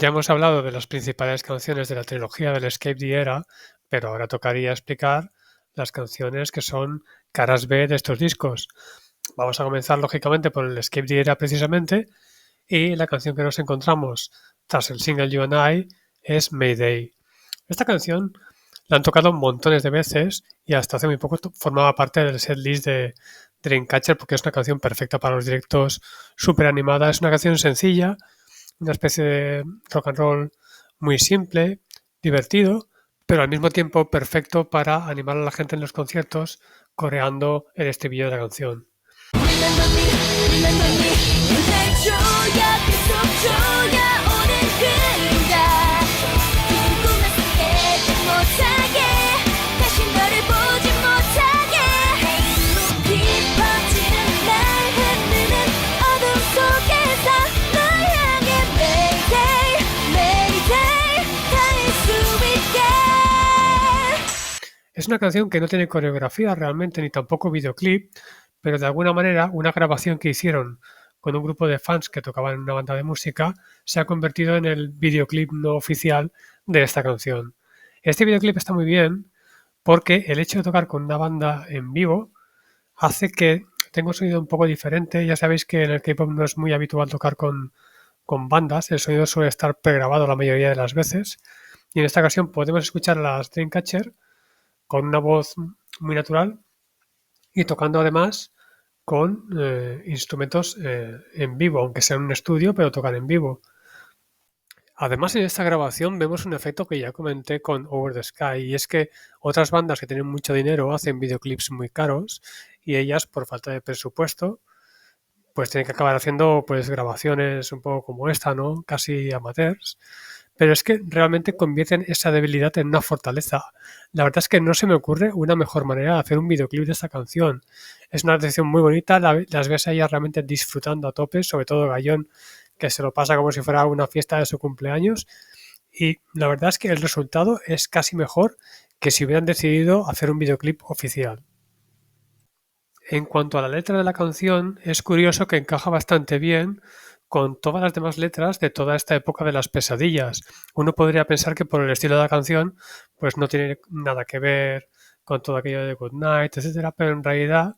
Ya hemos hablado de las principales canciones de la trilogía del Escape the Era, pero ahora tocaría explicar las canciones que son caras B de estos discos. Vamos a comenzar lógicamente por el Escape the Era precisamente, y la canción que nos encontramos tras el single You and I es Mayday. Esta canción la han tocado montones de veces y hasta hace muy poco formaba parte del setlist de Dreamcatcher porque es una canción perfecta para los directos, súper animada, es una canción sencilla, una especie de rock and roll muy simple, divertido, pero al mismo tiempo perfecto para animar a la gente en los conciertos coreando el estribillo de la canción. Es una canción que no tiene coreografía realmente ni tampoco videoclip, pero de alguna manera una grabación que hicieron con un grupo de fans que tocaban en una banda de música se ha convertido en el videoclip no oficial de esta canción. Este videoclip está muy bien porque el hecho de tocar con una banda en vivo hace que tenga un sonido un poco diferente. Ya sabéis que en el K-pop no es muy habitual tocar con bandas, el sonido suele estar pregrabado la mayoría de las veces y en esta ocasión podemos escuchar a las Dreamcatcher con una voz muy natural y tocando además con instrumentos en vivo, aunque sea en un estudio, pero tocan en vivo. Además, en esta grabación vemos un efecto que ya comenté con Over the Sky, y es que otras bandas que tienen mucho dinero hacen videoclips muy caros y ellas, por falta de presupuesto, pues tienen que acabar haciendo pues grabaciones un poco como esta, ¿no? Casi amateurs. Pero es que realmente convierten esa debilidad en una fortaleza. La verdad es que no se me ocurre una mejor manera de hacer un videoclip de esta canción. Es una canción muy bonita, las ves a ellas realmente disfrutando a tope, sobre todo Gallón, que se lo pasa como si fuera una fiesta de su cumpleaños. Y la verdad es que el resultado es casi mejor que si hubieran decidido hacer un videoclip oficial. En cuanto a la letra de la canción, es curioso que encaja bastante bien con todas las demás letras de toda esta época de las pesadillas. Uno podría pensar que por el estilo de la canción, pues no tiene nada que ver con todo aquello de Good Night, etcétera, pero en realidad,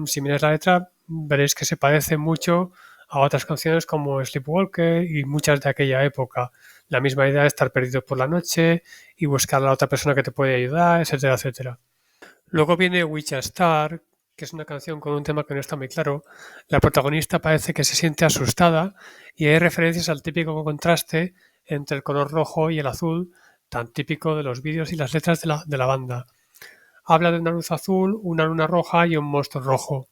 si miras la letra, veréis que se parece mucho a otras canciones como Sleepwalker y muchas de aquella época. La misma idea de estar perdido por la noche y buscar a la otra persona que te puede ayudar, etcétera, etcétera. Luego viene Witch a Star, que es una canción con un tema que no está muy claro. La protagonista parece que se siente asustada y hay referencias al típico contraste entre el color rojo y el azul, tan típico de los vídeos y las letras de la banda. Habla de una luz azul, una luna roja y un monstruo rojo.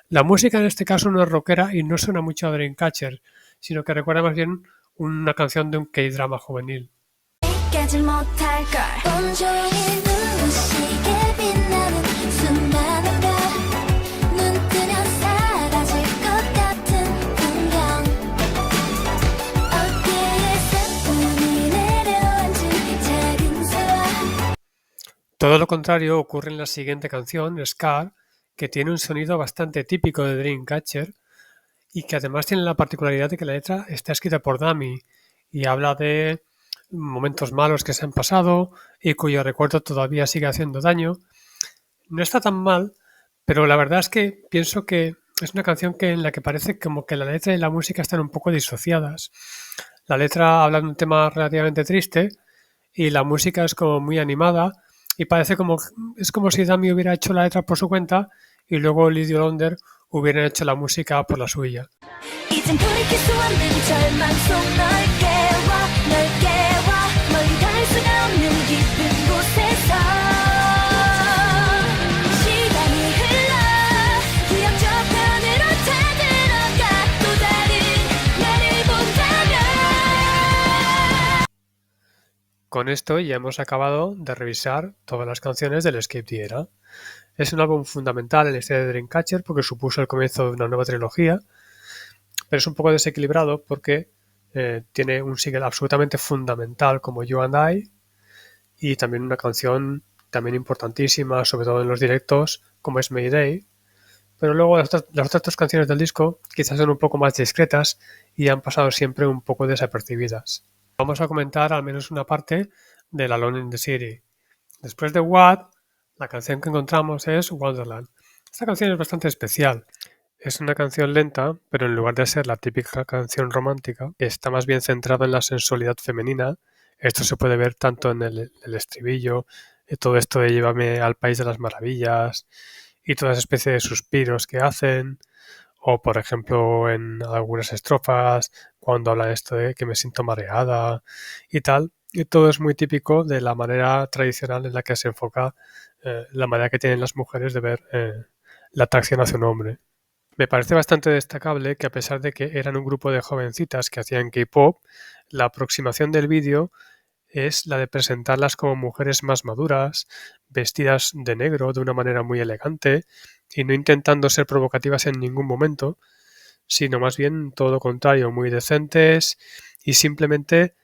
La música en este caso no es rockera y no suena mucho a Dreamcatcher, sino que recuerda más bien una canción de un K-drama juvenil. Todo lo contrario ocurre en la siguiente canción, Scar, que tiene un sonido bastante típico de Dreamcatcher y que además tiene la particularidad de que la letra está escrita por Dami y habla de momentos malos que se han pasado y cuyo recuerdo todavía sigue haciendo daño. No está tan mal, pero la verdad es que pienso que es una canción en la que parece como que la letra y la música están un poco disociadas. La letra habla de un tema relativamente triste y la música es como muy animada y parece como es como si Dami hubiera hecho la letra por su cuenta y luego Lydia Londer hubiera hecho la música por la suya. Con esto ya hemos acabado de revisar todas las canciones del Escape the Era. Es un álbum fundamental en la historia de Dreamcatcher porque supuso el comienzo de una nueva trilogía, pero es un poco desequilibrado porque tiene un single absolutamente fundamental como You and I y también una canción también importantísima, sobre todo en los directos, como es Mayday. Pero luego las otras dos canciones del disco quizás son un poco más discretas y han pasado siempre un poco desapercibidas. Vamos a comentar al menos una parte del Alone in the City. Después de What, la canción que encontramos es Wonderland. Esta canción es bastante especial. Es una canción lenta, pero en lugar de ser la típica canción romántica, está más bien centrada en la sensualidad femenina. Esto se puede ver tanto en el estribillo, todo esto de Llévame al País de las Maravillas y toda esa especie de suspiros que hacen, o por ejemplo en algunas estrofas cuando habla esto de que me siento mareada y tal. Y todo es muy típico de la manera tradicional en la que se enfoca la manera que tienen las mujeres de ver la atracción hacia un hombre. Me parece bastante destacable que a pesar de que eran un grupo de jovencitas que hacían K-pop, la aproximación del vídeo es la de presentarlas como mujeres más maduras, vestidas de negro de una manera muy elegante y no intentando ser provocativas en ningún momento, sino más bien todo lo contrario, muy decentes y simplemente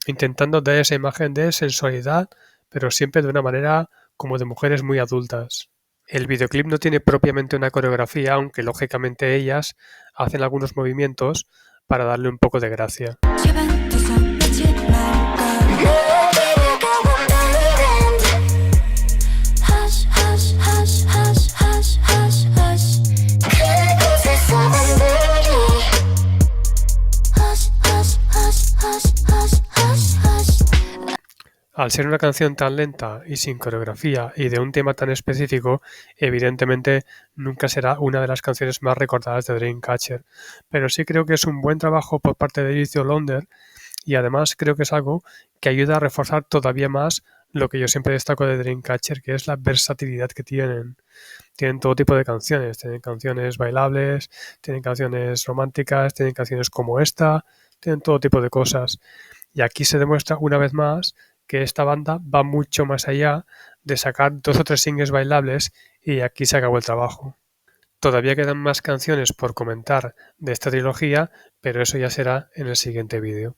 intentando dar esa imagen de sensualidad, pero siempre de una manera como de mujeres muy adultas. El videoclip no tiene propiamente una coreografía, aunque lógicamente ellas hacen algunos movimientos para darle un poco de gracia. Al ser una canción tan lenta y sin coreografía y de un tema tan específico, evidentemente nunca será una de las canciones más recordadas de Dreamcatcher, pero sí creo que es un buen trabajo por parte de Edith Londer y además creo que es algo que ayuda a reforzar todavía más lo que yo siempre destaco de Dreamcatcher, que es la versatilidad que tienen. Tienen todo tipo de canciones, tienen canciones bailables, tienen canciones románticas, tienen canciones como esta, tienen todo tipo de cosas. Y aquí se demuestra una vez más que esta banda va mucho más allá de sacar 2 o 3 singles bailables y aquí se acabó el trabajo. Todavía quedan más canciones por comentar de esta trilogía, pero eso ya será en el siguiente vídeo.